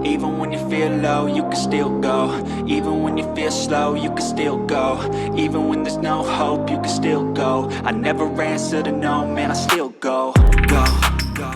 Even when you feel low, you can still go. Even when you feel slow, you can still go. Even when there's no hope, you can still go. I never answer to no, man, I still go. Go, go.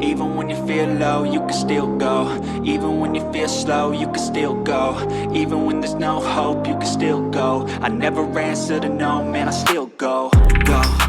Even when you feel low, you can still go. Even when you feel slow, you can still go. Even when there's no hope, you can still go. I never answer to no, man, I still go. Go.